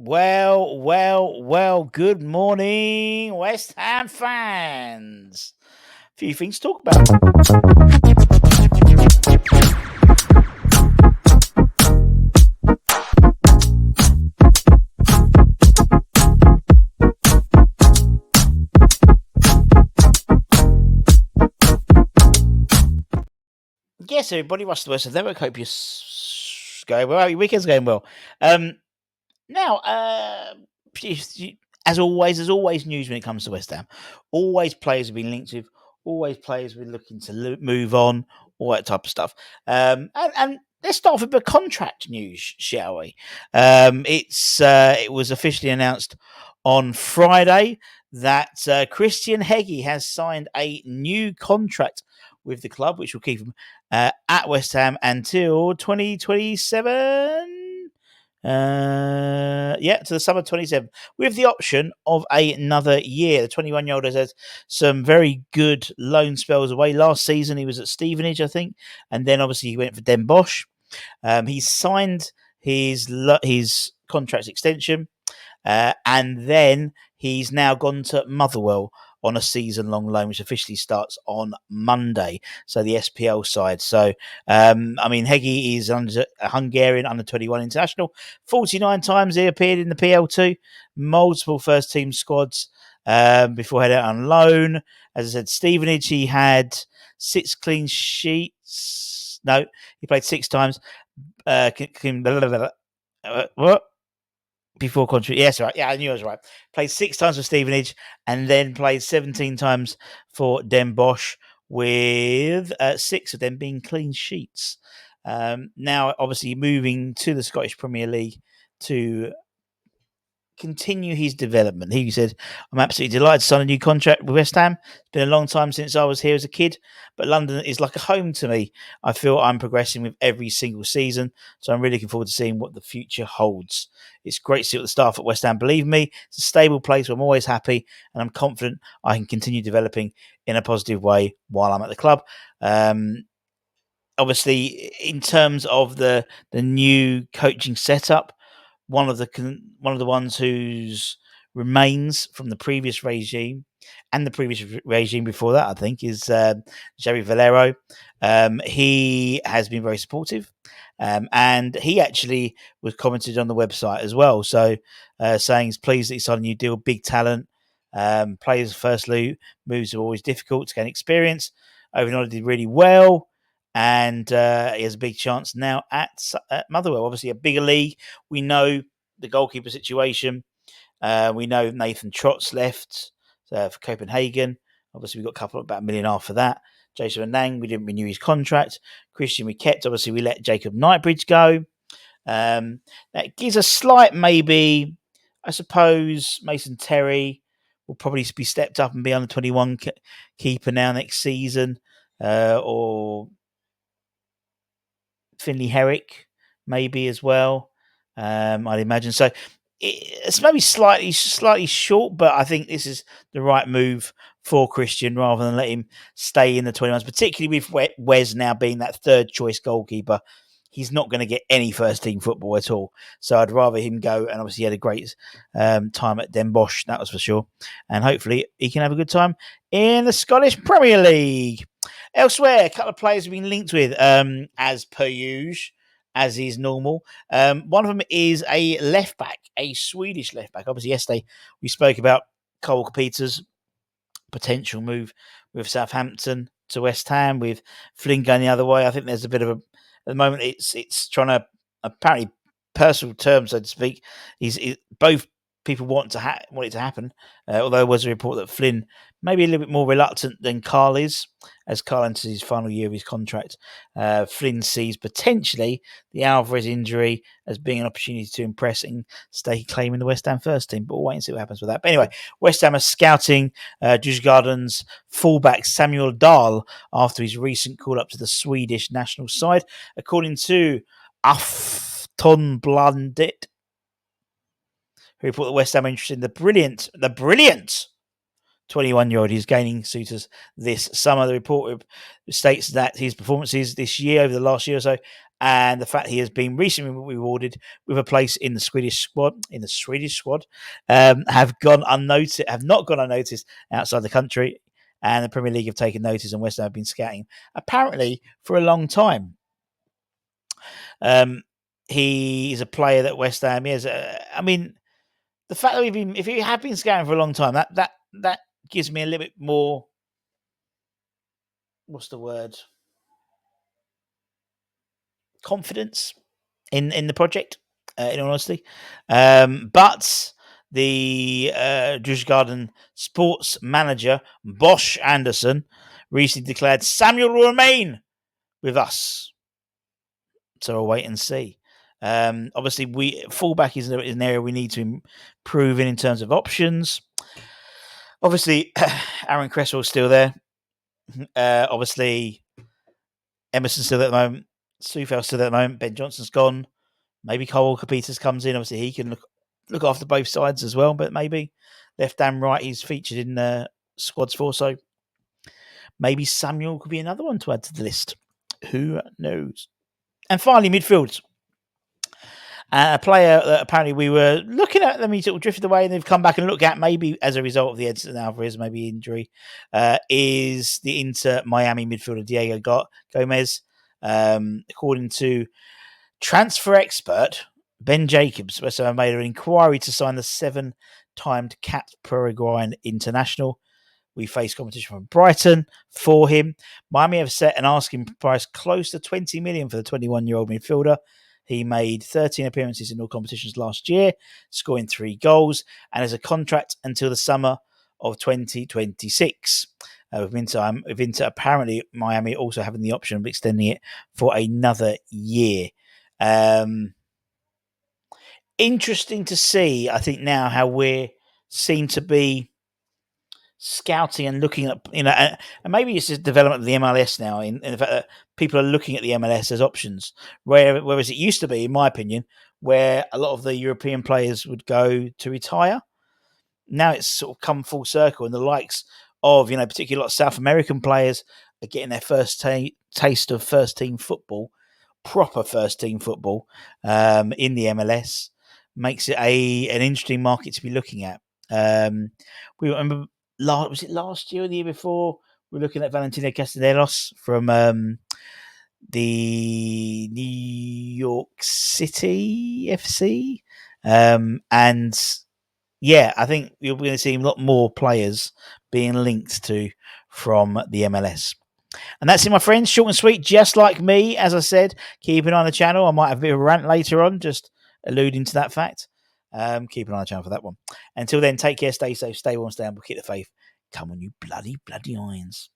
Well, good morning, West Ham fans. A few things to talk about. Yes, everybody, Russell West. I hope you're going well. Your weekend's going well. Now, as always, there's always news when it comes to West Ham. Always players have been linked with. Always players have been looking to move on. All that type of stuff. And let's start with the contract news, shall we? It was officially announced on Friday that Christian Hegyi has signed a new contract with the club, which will keep him at West Ham until 2027. To the summer 27, with the option of another year. The 21-year-old has had some very good loan spells away. Last season, he was at Stevenage, I think, and then obviously he went for Den Bosch. He signed his contract extension, and then he's now gone to Motherwell on a season-long loan, which officially starts on Monday. So the SPL side. So, Hegyi is a Hungarian under-21 international. 49 times he appeared in the PL2, multiple first-team squads before heading out on loan. As I said, Stevenage, he had 6 clean sheets. No, he played 6 times. What? Before contract. Yes, right. Yeah, I knew I was right. Played 6 times for Stevenage and then played 17 times for Den Bosch, with 6 of them being clean sheets. Now, obviously, moving to the Scottish Premier League to continue his development. He said, "I'm absolutely delighted to sign a new contract with West Ham. It's been a long time since I was here as a kid, but London is like a home to me. I feel I'm progressing with every single season, so I'm really looking forward to seeing what the future holds. It's great to see what the staff at West Ham believe in me. It's a stable place where I'm always happy, and I'm confident I can continue developing in a positive way while I'm at the club." Obviously, in terms of the new coaching setup, one of the ones whose remains from the previous regime and the previous regime before that, I think, is Javi Valero. He has been very supportive, and he actually was commented on the website as well. So, saying he's pleased that he signed a new deal, big talent. Players' first moves are always difficult to gain experience. Overall, did really well. And he has a big chance now at Motherwell. Obviously, a bigger league. We know the goalkeeper situation. We know Nathan Trott's left for Copenhagen. Obviously, we got about $1 million after that. Jason Anang, we didn't renew his contract. Christian, we kept. Obviously, we let Jacob Knightbridge go. That gives a slight, maybe, I suppose, Mason Terry will probably be stepped up and be under 21 keeper now next season. Or Finley Herrick, maybe as well. I'd imagine. So it's maybe slightly short, but I think this is the right move for Christian rather than let him stay in the 21s, particularly with Wes now being that third choice goalkeeper. He's not going to get any first team football at all. So I'd rather him go. And obviously, he had a great time at Den Bosch, that was for sure. And hopefully, he can have a good time in the Scottish Premier League. Elsewhere, a couple of players have been linked with, as per usual, as is normal. One of them is a left back, a Swedish left back. Obviously, yesterday we spoke about Cole Peters' potential move with Southampton to West Ham, with Flynn going the other way. I think there's a bit of a, at the moment, it's trying to, apparently, personal terms, so to speak. Both people want it to happen. Although there was a report that Flynn may be a little bit more reluctant than Carl is, as Carl enters his final year of his contract. Flynn sees potentially the Alvarez injury as being an opportunity to impress and stake a claim in the West Ham first team. But we'll wait and see what happens with that. But anyway, West Ham are scouting Djurgården's fullback Samuel Dahl after his recent call-up to the Swedish national side. According to Aftonbladet, who report that West Ham are interested in the brilliant 21-year-old who's gaining suitors this summer. The report states that his performances this year, over the last year or so, and the fact he has been recently rewarded with a place in the Swedish squad, have not gone unnoticed outside the country, and the Premier League have taken notice, and West Ham have been scouting apparently for a long time. He is a player that West Ham is. I mean, the fact that if you have been scouting for a long time, that gives me a little bit more. What's the word? Confidence in the project. In all honesty, but the Djurgården sports manager Bosch Anderson recently declared Samuel will remain with us. So we'll wait and see. Obviously, fullback is an area we need to improve in terms of options. Obviously, Aaron Cresswell's still there. Obviously, Emerson's still there at the moment. Soufel's still there at the moment. Ben Johnson's gone. Maybe Cole Walker-Peters comes in. Obviously, he can look after both sides as well. But maybe left and right, he's featured in squads for. So maybe Samuel could be another one to add to the list. Who knows? And finally, midfield. A player that apparently we were looking at them, he sort of drifted away, and they've come back and looked at maybe as a result of the Edson Alvarez maybe injury, is the Inter Miami midfielder Diego Gomez. According to transfer expert Ben Jacobs, West Ham made an inquiry to sign the 7-timed capped Paraguayan international. We face competition from Brighton for him. Miami have set an asking price close to 20 million for the 21-year-old midfielder. He made 13 appearances in all competitions last year, scoring 3 goals, and has a contract until the summer of 2026. With Inter, apparently Miami also having the option of extending it for another year. Interesting to see, I think, now how we seem to be scouting and looking at, and maybe it's just development of the MLS now, in the fact that people are looking at the MLS as options, whereas it used to be, in my opinion, where a lot of the European players would go to retire. Now it's sort of come full circle, and the likes of, particularly a lot of South American players are getting their first taste of first team football, proper first team football, in the MLS. Makes it an interesting market to be looking at. We remember, was it last year or the year before? We were looking at Valentino Castellanos from the New York City FC, and yeah, I think you're going to see a lot more players being linked to from the MLS. And that's it, my friends. Short and sweet, just like me. As I said, keep an eye on the channel. I might have a bit of a rant later on, just alluding to that fact. Keep an eye on the channel for that one. Until then, take care, stay safe, stay warm, stay humble, keep the faith. Come on, you bloody irons.